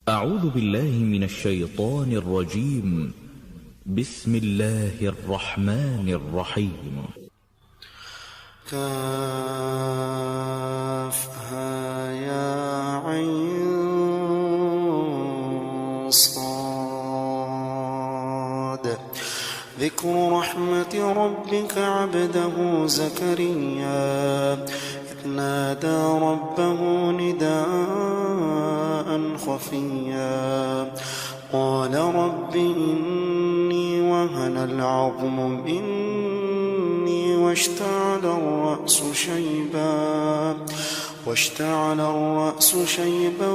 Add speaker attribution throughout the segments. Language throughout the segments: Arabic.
Speaker 1: أعوذ بالله من الشيطان الرجيم. بسم الله الرحمن الرحيم.
Speaker 2: كافها يا عين صاد. ذكر رحمة ربك عبده زكريا إذ نادى ربه نداء خفيا قال رب إني وهن العظم مني واشتعل الرأس شيبا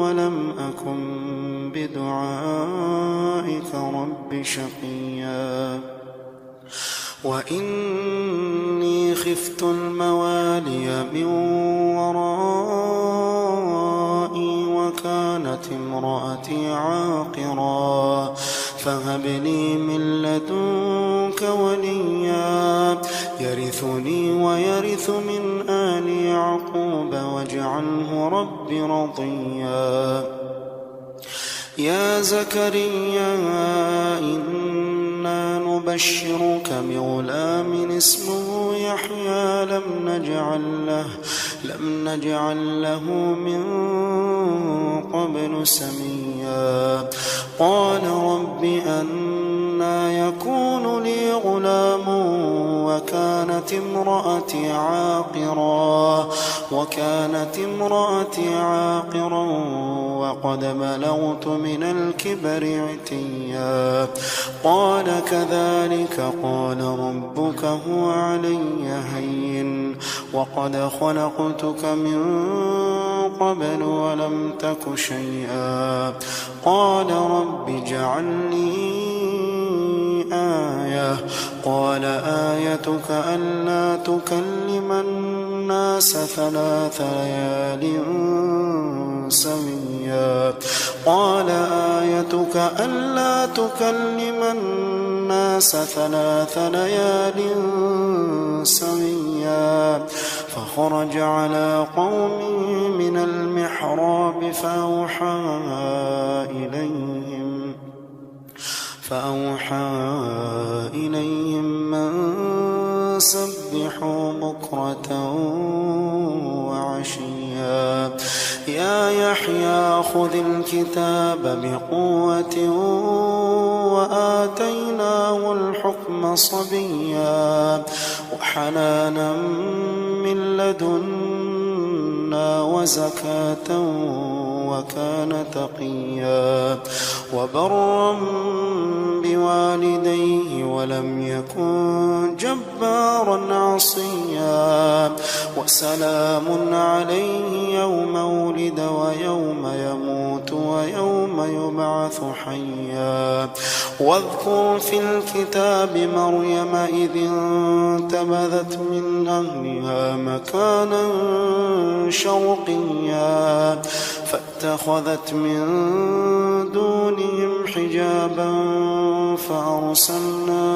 Speaker 2: ولم أكن بدعائك رب شقيا وإني خفت الموالي من ورائي وكانت امرأتي عاقرا فهب لي من لدنك وليا يرثني ويرث من آل يعقوب واجعله رب رضيا. يا زكريا إنا نبشرك بغلام اسمه يحيى لم نجعل له من قبل سميا قال رب أنى يكون لي غلام وكانت امرأتي عاقرا وقد بلغت من الكبر عتيا قال كذلك قال ربك هو علي هين وقد خلقتك من قبل ولم تك شيئا قال رب اجعل لي آية قال آيتك ألا تكلم الناس 3 ليال سويا قال آيتك ألا تكلم الناس 3 ليال سويا فخرج على قومه من المحراب فأوحى إليهم أن سبحوا بكرة وعشيا يا يحيى خذ الكتاب بقوة وآتيناه الحكم صبيا وحنانا من لدنا وزكاة وكان تقيا وبرا بوالديه ولم يكن جبارا عصيا وسلام عليه يوم ولد ويوم يموت ويوم يبعث حيا واذكر في الكتاب مريم إذ انتبذت من أهلها مكانا شرقيا فاتخذت من دونهم حجابا فأرسلنا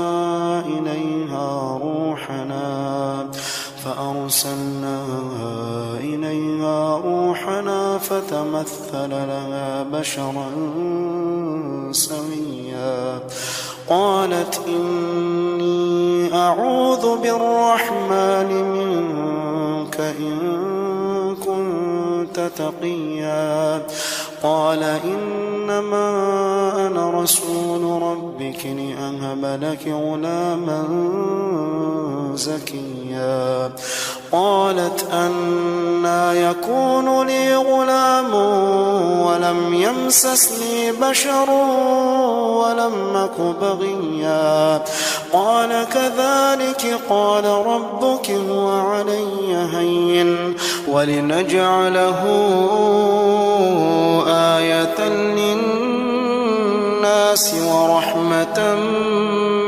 Speaker 2: إليها روحنا فتمثل لها بشرا سويا قالت إني أعوذ بالرحمن منك إن كنت تقيا قال إنما أنا رسول ربك لأهب لك غلاما زكيا قالت أنى يكون لي غلام ولم يمسسني بشر ولم أك بغيا قال كذلك قال ربك هو علي هين ولنجعله آية للناس ورحمة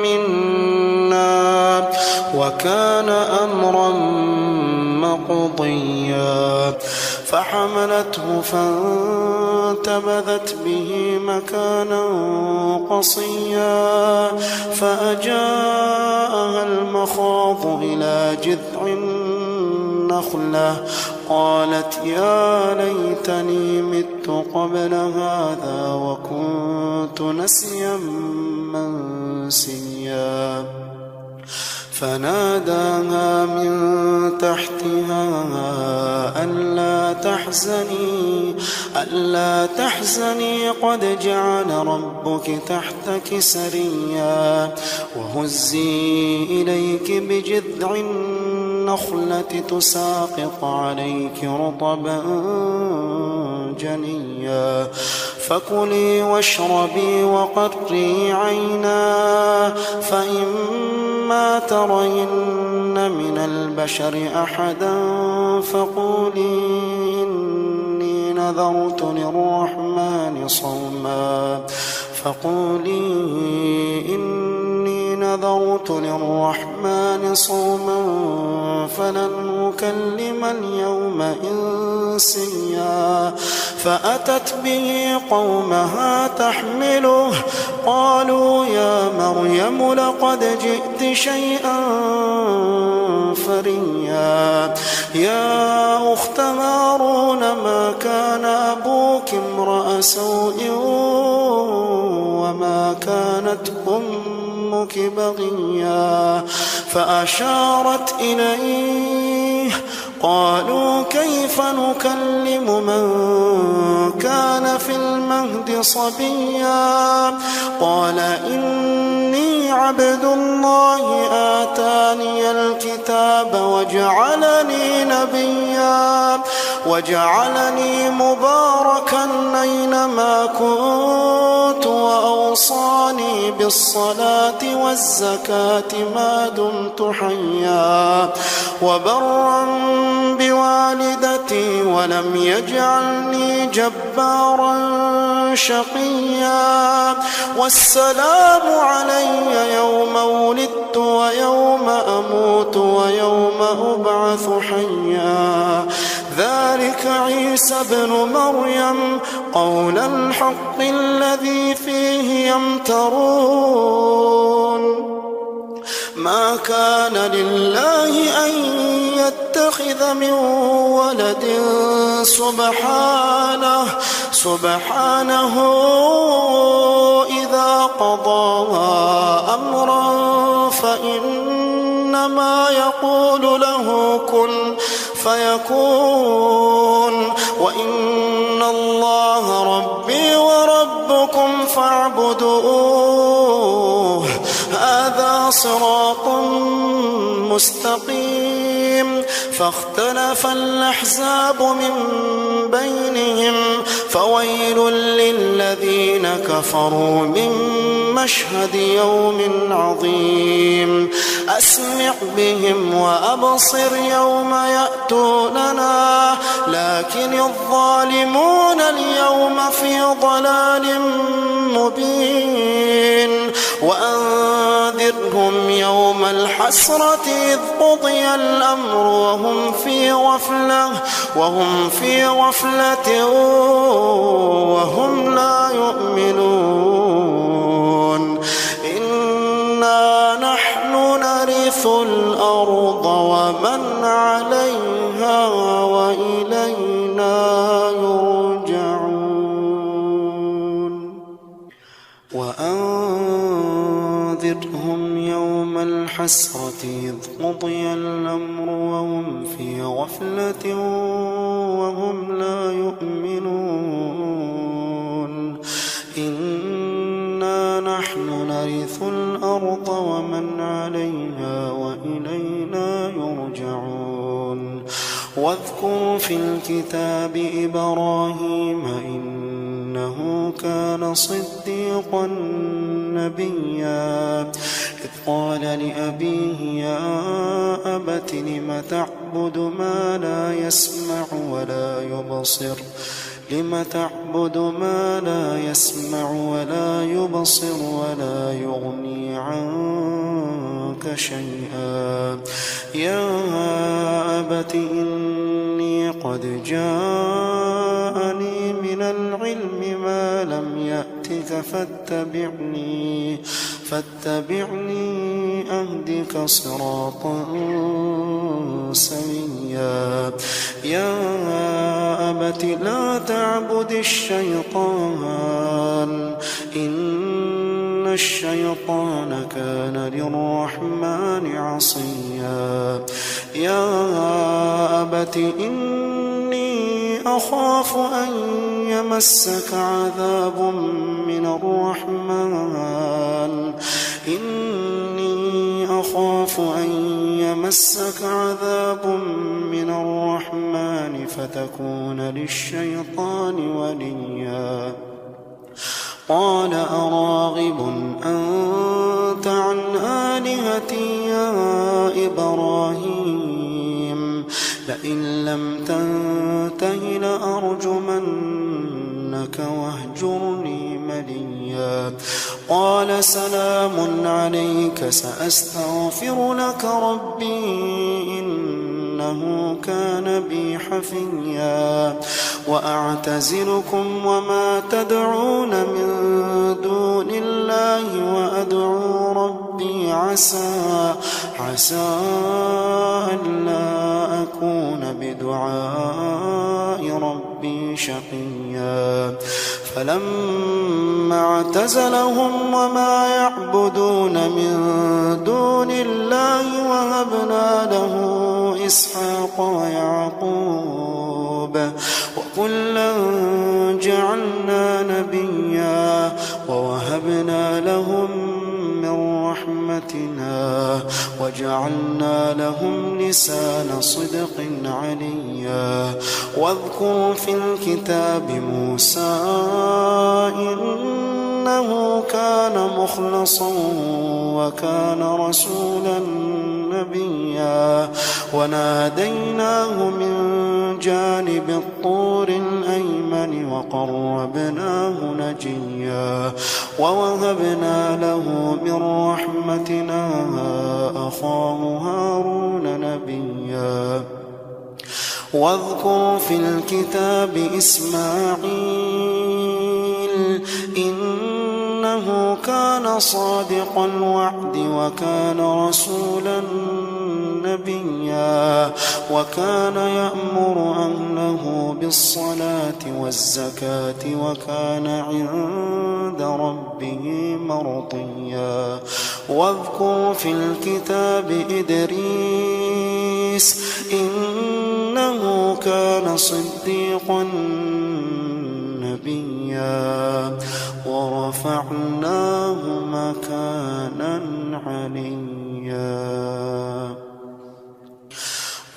Speaker 2: منا وكان أمرا مقضيا فحملته فانتبذت به مكانا قصيا فأجاءها المخاض إلى جذع النخلة قالت يا ليتني مت قبل هذا وكنت نسيا منسيا فناداها من تحتها ألا تحزني قد جعل ربك تحتك سريا وهزي إليك بجذع النخلة تساقط عليك رطبا جنيا فكلي واشربي وقري عينا فإما ترين من البشر أحدا فقولي إني نذرت للرحمن صوما فلن أكلم اليوم إنسيا فأتت به قومها تحمله قالوا يا مريم لقد جئت شيئا فريا يا أخت هارون ما كان أبوك امرأ سوء وما كانت أمك بغيا فأشارت إليه قالوا كيف نكلم من كان في المهد صبيا قال إني عبد الله آتاني الكتاب وجعلني نبيا وجعلني مباركا أينما كنت وأوصاني بالصلاة والزكاة ما دمت حيا وبرا بوالدتي ولم يجعلني جبارا شقيا والسلام علي يوم ولدت ويوم أموت ويوم أبعث حيا ذلك عيسى ابن مريم قول الحق الذي فيه يمترون ما كان لله أن يتخذ من ولد سبحانه إذا قضى أمرا فإنما يقول له كن فيكون وإن الله ربي وربكم فاعبدوه هذا صراط مستقيم فاختلف الأحزاب من بينهم فويل للذين كفروا من مشهد يوم عظيم أسمع بهم وأبصر يوم يأتوننا لكن الظالمون اليوم في ضلال مبين وأنذرهم يوم الحسرة إذ قضي الأمر وهم في غفلة وهم لا يؤمنون إنا نحن نرث الأرض ومن عليها وإلينا يرجعون وأنذرهم يوم الحسرة إذ قضي الأمر وهم في غفلة وهم لا يؤمنون إنا نحن نرث الأرض ومن عليها وإلينا يرجعون واذكر في الكتاب إبراهيم إنه كان صديقا نبيا إذ قال لأبيه يا أبت لم تعبد ما لا يسمع ولا يبصر ولا يغني عنك شيئا يا أبت إني قد جاءني من العلم ما لم يأتك فاتبعني أهدك صراطا سويا يا أبت لا تعبد الشيطان إن الشيطان كان للرحمن عصيا يا أبت إني أخاف أن يمسك عذاب من الرحمن إني أخاف أن يمسك عذاب من الرحمن فتكون للشيطان وليا قال أراغب أنت عن آلهتي يا إبراهيم لئن لم تنته لأرجمنك واهجرني مليا قال سلام عليك سأستغفر لك ربي إنه كان بي حفيا وأعتزلكم وما تدعون من دون الله وأدعو ربي عسى ألا أكون بدعاء ربي شقيا فلما اعتزلهم وما يعبدون من دون الله وهبنا له إسحاق ويعقوب وكلا جعلنا نبيا ووهبنا لهم من رحمتنا وجعلنا لهم لسان صدق عليا واذكر في الكتاب موسى إنه كان مخلصا وكان رسولا نبيا وناديناه من جانب الطور الأيمن وقربناه نجيا ووهبنا له من رحمتنا أخاه هارون نبيا واذكر في الكتاب إسماعيل إنه كان صادق الوعد وكان رسولا نبيا وكان يأمر أهله بالصلاة والزكاة وكان عند ربه مرضيا واذكر في الكتاب إدريس إنه كان صديقا نبيا ورفعناه مكانا عليا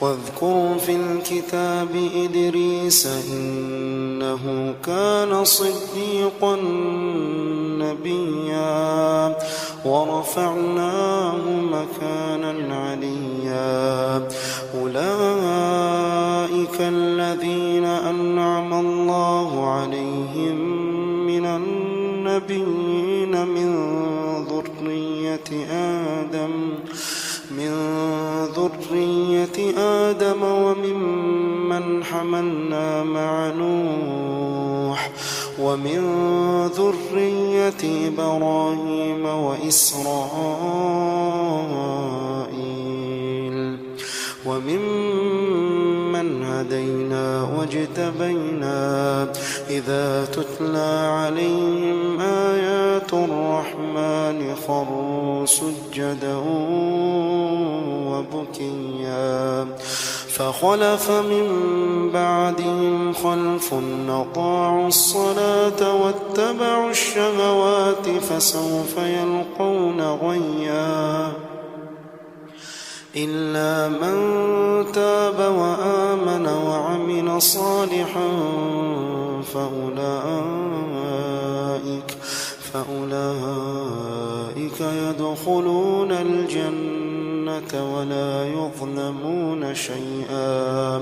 Speaker 2: واذكر في الكتاب إدريس إنه كان صديقا نبيا ورفعناه مكانا عليا أولئك الذين أنعم الله عليهم من النبيين من ذرية آدم وممن حملنا مع نوح ومن ذرية إبراهيم وإسرائيل وممن هدينا واجتبينا إذا تتلى عليهم آيات الرحمن خروا سجدا وبكيا فخلف من بعدهم خلف أضاعوا الصلاة واتبعوا الشهوات فسوف يلقون غيا إلا من تاب وآمن وعمل صالحا فأولئك يدخلون الجنة ولا يظلمون شيئا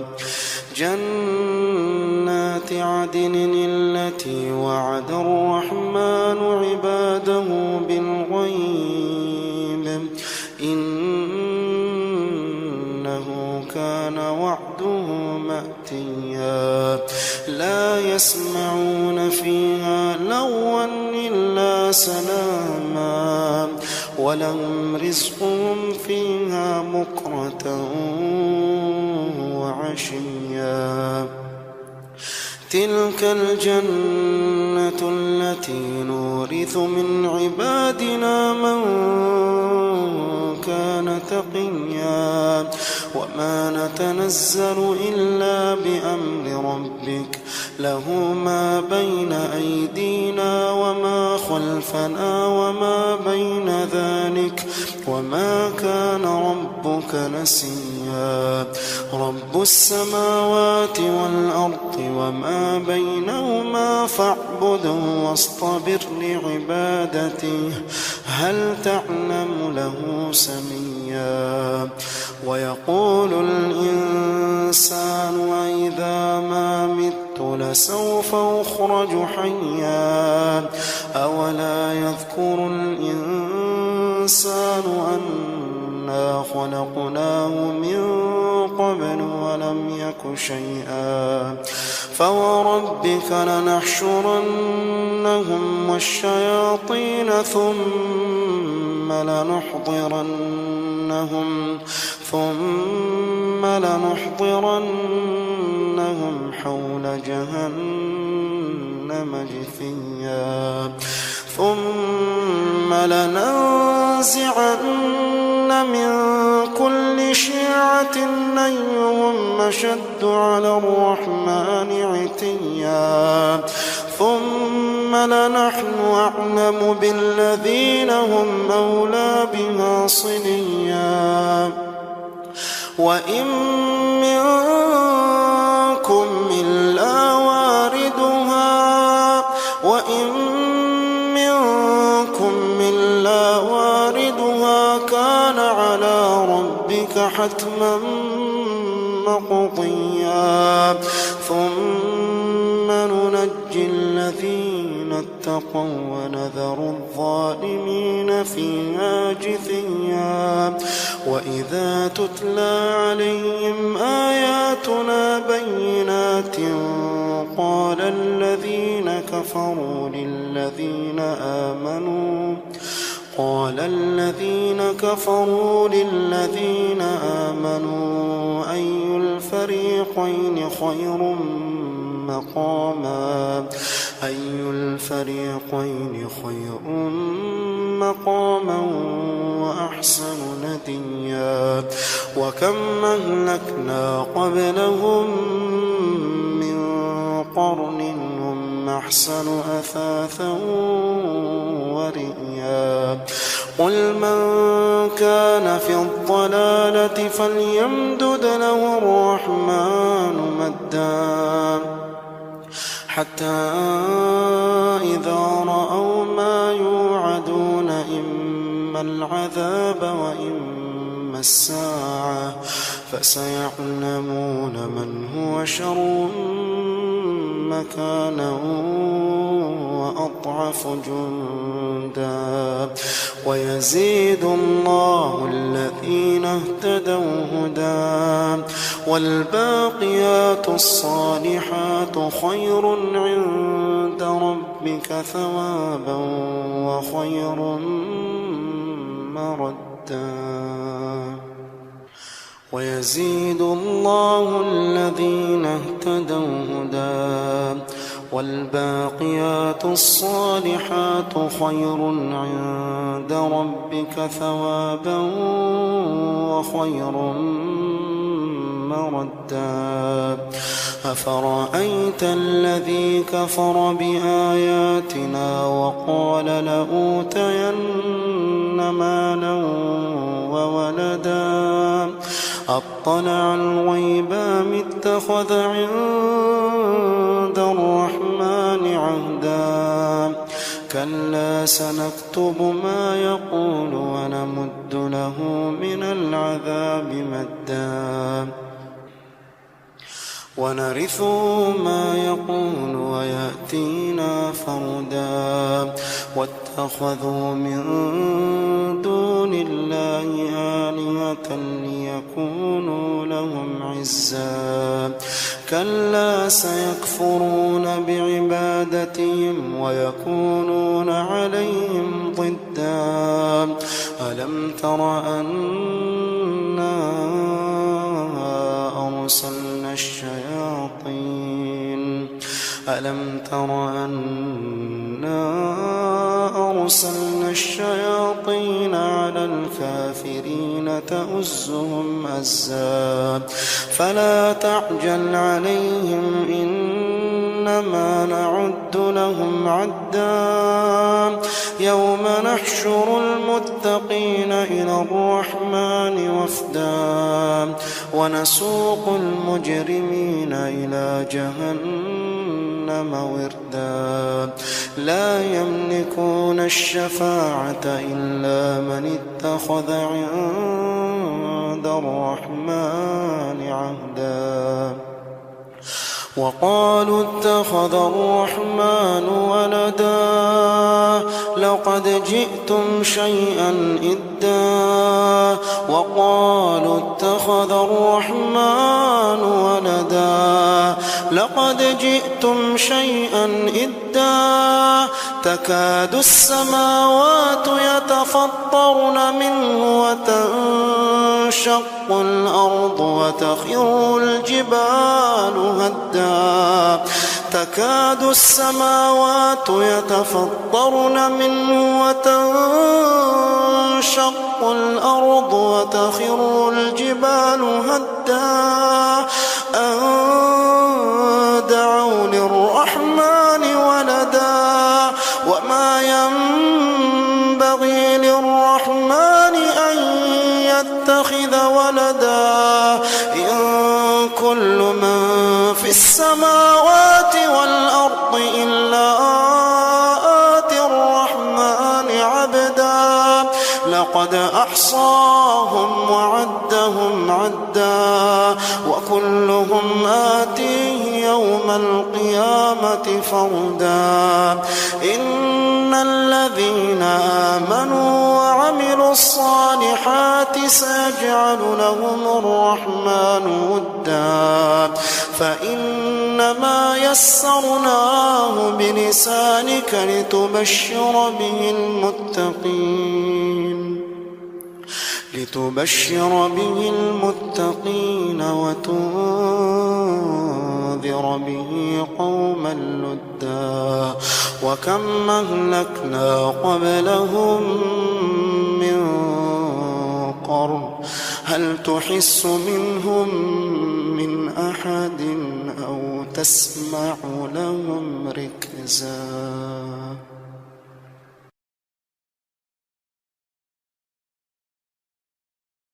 Speaker 2: جنات عدن التي وعد الرحمن عباده بالغيب إنه كان وعده مأتيا لا يسمعون فيها لغوا إلا سلاما ولهم رزقهم فيها بكرة وعشيا تلك الجنة التي نورث من عبادنا من كان تقيا وما نتنزل إلا بأمر ربك له ما بين أيدينا وما خلفنا وما بين ذلك وما كان ربك نسيا رب السماوات والأرض وما بينهما فاعبده واصطبر لعبادته هل تعلم له سميا ويقول الإنسان أإذا ما مت لسوف أخرج حيا أولا يذكر الإنسان أنا خلقناه من قبل ولم يك شيئا فوربك لنحشرنهم والشياطين ثم لنحضرنهم حول جهنم جثيا ثم لننزعن من كل شيعة أيهم أشد على الرحمن عتيا ثم لنحن أعلم بالذين هم أولى بها صليا وإن منكم إلا واردها كان على ربك حتما مقضيا ثم ننجي الذين اتقوا ونذر الظالمين فيها جثيا وإذا تتلى عليهم آياتنا بينات قال الذين كفروا للذين آمنوا أي الفريقين خير مقاما وأحسن نديا وكم أهلكنا قبلهم من قرن هم أحسن أثاثا ورئيا قل من كان في الضلالة فليمدد له الرحمن مدا حتى إذا رأوا ما يوعدون إما العذاب وإما الساعة فسيعلمون من هو شر مكانا وأضعف جندا ويزيد الله الذين اهتدوا هدى والباقيات الصالحات خير عند ربك ثوابا وخير مردا ويزيد الله الذين اهتدوا هدى والباقيات الصالحات خير عند ربك ثوابا وخير مردا أفرأيت الذي كفر بآياتنا وقال لأوتين مالا وولدا أطلع الغيب أم اتخذ عند الرحمن عهدا كلا سنكتب ما يقول ونمد له من العذاب مدا ونرثه ما يقول ويأتينا فردا واتخذوا من دون الله آلهة ليكونوا لهم عزا كلا سيكفرون بعبادتهم ويكونون عليهم ضدا ألم تر أنا أرسلنا الشياطين على الكافرين تؤزهم أزا فلا تعجل عليهم إنما نعد لهم عدا يوم نحشر المتقين إلى الرحمن وفدا ونسوق المجرمين إلى جهنم وردا لا يملكون الشفاعة إلا من اتخذ عند الرحمن عهدا وقالوا اتخذ الرحمن ولدا لقد جئتم شيئا إدا وقالوا اتخذ الرحمن ولدا لقد جئتم شيئا إدا تكاد السماوات يتفطرن منه وتنشق الأرض وتخر الجبال هدا تكاد السماوات يتفطرن منه وتنشق الأرض وتخر الجبال هدا أن دعوا للرحمن ولدا وما ينبغي للرحمن أن يتخذ ولدا إن كل من في السماوات والأرض إلا آتي الرحمن عبدا لقد أحصاهم وعدهم عدا وكلهم آتيه يوم القيامة فردا إن الذين آمنوا وعملوا الصالحات سيجعل لهم الرحمن ودا فإنما يسرناه بلسانك لتبشر به المتقين وتنذر به قوما لدا وكم أهلكنا قبلهم من قرن هل تحس منهم من أحد أو تسمع لهم ركزا